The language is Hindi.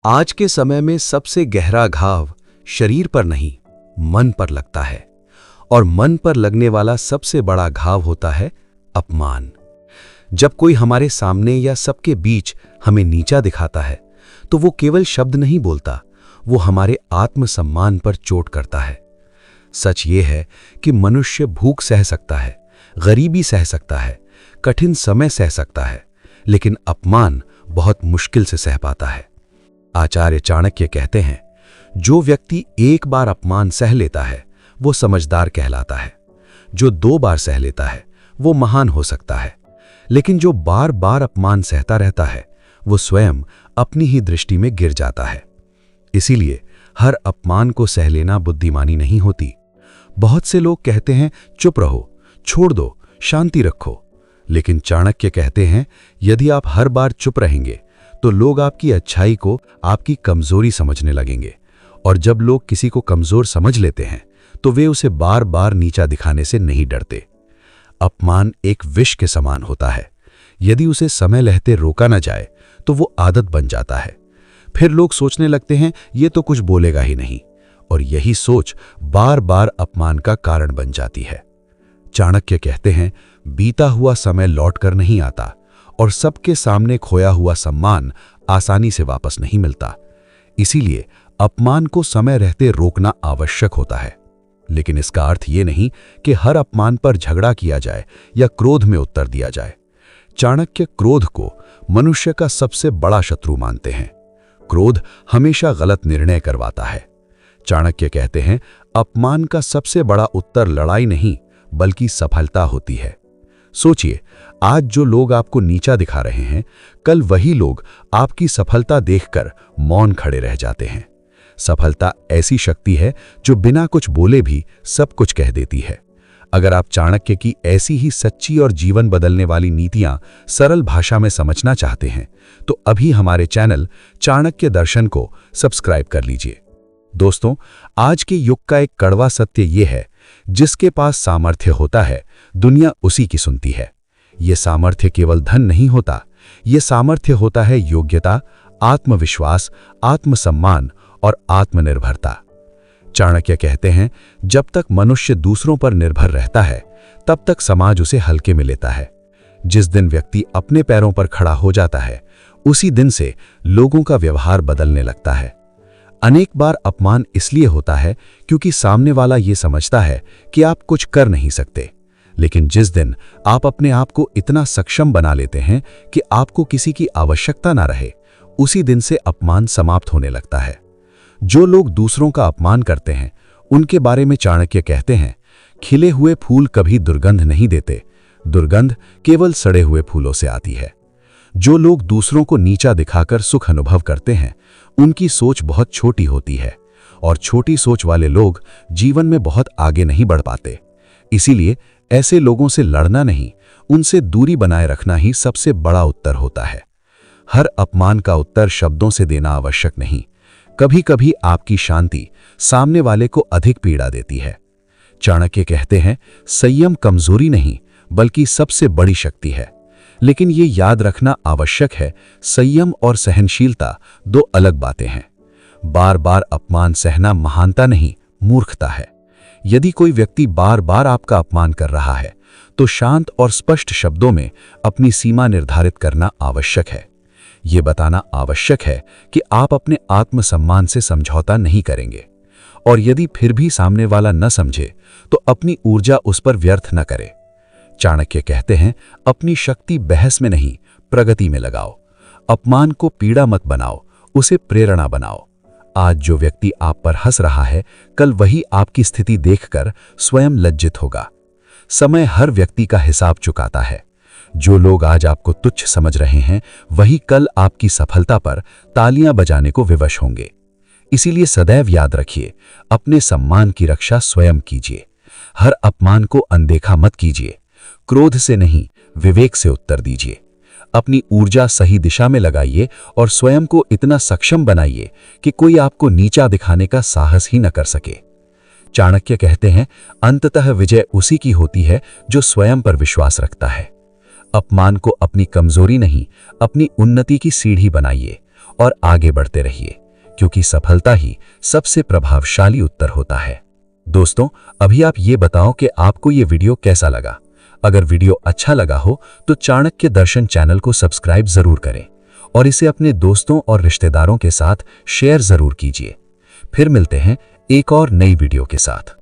आज के समय में सबसे गहरा घाव शरीर पर नहीं, मन पर लगता है। और मन पर लगने वाला सबसे बड़ा घाव होता है अपमान। जब कोई हमारे सामने या सबके बीच हमें नीचा दिखाता है, तो वो केवल शब्द नहीं बोलता, वो हमारे आत्मसम्मान पर चोट करता है। सच ये है कि मनुष्य भूख सह सकता है, गरीबी सह सकता है, कठिन समय सह सकता है, लेकिन अपमान बहुत मुश्किल से सह पाता है। आचार्य चाणक्य कहते हैं, जो व्यक्ति एक बार अपमान सह लेता है वो समझदार कहलाता है। जो 2 बार सह लेता है वो महान हो सकता है, लेकिन जो बार बार अपमान सहता रहता है वो स्वयं अपनी ही दृष्टि में गिर जाता है। इसीलिए हर अपमान को सह लेना बुद्धिमानी नहीं होती। बहुत से लोग कहते हैं चुप रहो, छोड़ दो, शांति रखो, लेकिन चाणक्य कहते हैं यदि आप हर बार चुप रहेंगे तो लोग आपकी अच्छाई को आपकी कमजोरी समझने लगेंगे, और जब लोग किसी को कमजोर समझ लेते हैं तो वे उसे बार बार नीचा दिखाने से नहीं डरते। अपमान एक विष के समान होता है। यदि उसे समय रहते रोका न जाए तो वो आदत बन जाता है। फिर लोग सोचने लगते हैं ये तो कुछ बोलेगा ही नहीं, और यही सोच बार बार अपमान का कारण बन जाती है। चाणक्य कहते हैं, बीता हुआ समय लौट कर नहीं आता, और सबके सामने खोया हुआ सम्मान आसानी से वापस नहीं मिलता। इसीलिए अपमान को समय रहते रोकना आवश्यक होता है। लेकिन इसका अर्थ ये नहीं कि हर अपमान पर झगड़ा किया जाए या क्रोध में उत्तर दिया जाए। चाणक्य क्रोध को मनुष्य का सबसे बड़ा शत्रु मानते हैं। क्रोध हमेशा गलत निर्णय करवाता है। चाणक्य कहते हैं, अपमान का सबसे बड़ा उत्तर लड़ाई नहीं बल्कि सफलता होती है। सोचिए, आज जो लोग आपको नीचा दिखा रहे हैं, कल वही लोग आपकी सफलता देखकर मौन खड़े रह जाते हैं। सफलता ऐसी शक्ति है जो बिना कुछ बोले भी सब कुछ कह देती है। अगर आप चाणक्य की ऐसी ही सच्ची और जीवन बदलने वाली नीतियां सरल भाषा में समझना चाहते हैं तो अभी हमारे चैनल चाणक्य दर्शन को सब्सक्राइब कर लीजिए। दोस्तों, आज के युग का एक कड़वा सत्य यह है, जिसके पास सामर्थ्य होता है दुनिया उसी की सुनती है। यह सामर्थ्य केवल धन नहीं होता, यह सामर्थ्य होता है योग्यता, आत्मविश्वास, आत्मसम्मान और आत्मनिर्भरता। चाणक्य कहते हैं, जब तक मनुष्य दूसरों पर निर्भर रहता है तब तक समाज उसे हल्के में लेता है। जिस दिन व्यक्ति अपने पैरों पर खड़ा हो जाता है उसी दिन से लोगों का व्यवहार बदलने लगता है। अनेक बार अपमान इसलिए होता है क्योंकि सामने वाला ये समझता है कि आप कुछ कर नहीं सकते, लेकिन जिस दिन आप अपने आप को इतना सक्षम बना लेते हैं कि आपको किसी की आवश्यकता ना रहे, उसी दिन से अपमान समाप्त होने लगता है। जो लोग दूसरों का अपमान करते हैं उनके बारे में चाणक्य कहते हैं, खिले हुए फूल कभी दुर्गंध नहीं देते, दुर्गंध केवल सड़े हुए फूलों से आती है। जो लोग दूसरों को नीचा दिखाकर सुख अनुभव करते हैं उनकी सोच बहुत छोटी होती है, और छोटी सोच वाले लोग जीवन में बहुत आगे नहीं बढ़ पाते। इसीलिए ऐसे लोगों से लड़ना नहीं, उनसे दूरी बनाए रखना ही सबसे बड़ा उत्तर होता है। हर अपमान का उत्तर शब्दों से देना आवश्यक नहीं। कभी कभी आपकी शांति सामने वाले को अधिक पीड़ा देती है। चाणक्य कहते हैं, संयम कमजोरी नहीं बल्कि सबसे बड़ी शक्ति है। लेकिन ये याद रखना आवश्यक है, संयम और सहनशीलता 2 अलग बातें हैं। बार बार अपमान सहना महानता नहीं, मूर्खता है। यदि कोई व्यक्ति बार बार आपका अपमान कर रहा है तो शांत और स्पष्ट शब्दों में अपनी सीमा निर्धारित करना आवश्यक है। ये बताना आवश्यक है कि आप अपने आत्मसम्मान से समझौता नहीं करेंगे, और यदि फिर भी सामने वाला न समझे तो अपनी ऊर्जा उस पर व्यर्थ न करें। चाणक्य कहते हैं, अपनी शक्ति बहस में नहीं प्रगति में लगाओ। अपमान को पीड़ा मत बनाओ, उसे प्रेरणा बनाओ। आज जो व्यक्ति आप पर हंस रहा है, कल वही आपकी स्थिति देखकर स्वयं लज्जित होगा। समय हर व्यक्ति का हिसाब चुकाता है। जो लोग आज आपको तुच्छ समझ रहे हैं वही कल आपकी सफलता पर तालियां बजाने को विवश होंगे। इसीलिए सदैव याद रखिए, अपने सम्मान की रक्षा स्वयं कीजिए। हर अपमान को अनदेखा मत कीजिए। क्रोध से नहीं, विवेक से उत्तर दीजिए। अपनी ऊर्जा सही दिशा में लगाइए और स्वयं को इतना सक्षम बनाइए कि कोई आपको नीचा दिखाने का साहस ही न कर सके। चाणक्य कहते हैं, अंततः विजय उसी की होती है जो स्वयं पर विश्वास रखता है। अपमान को अपनी कमजोरी नहीं, अपनी उन्नति की सीढ़ी बनाइए और आगे बढ़ते रहिए, क्योंकि सफलता ही सबसे प्रभावशाली उत्तर होता है। दोस्तों, अभी आप ये बताओ कि आपको ये वीडियो कैसा लगा। अगर वीडियो अच्छा लगा हो तो चाणक्य दर्शन चैनल को सब्सक्राइब जरूर करें और इसे अपने दोस्तों और रिश्तेदारों के साथ शेयर जरूर कीजिए। फिर मिलते हैं एक और नई वीडियो के साथ।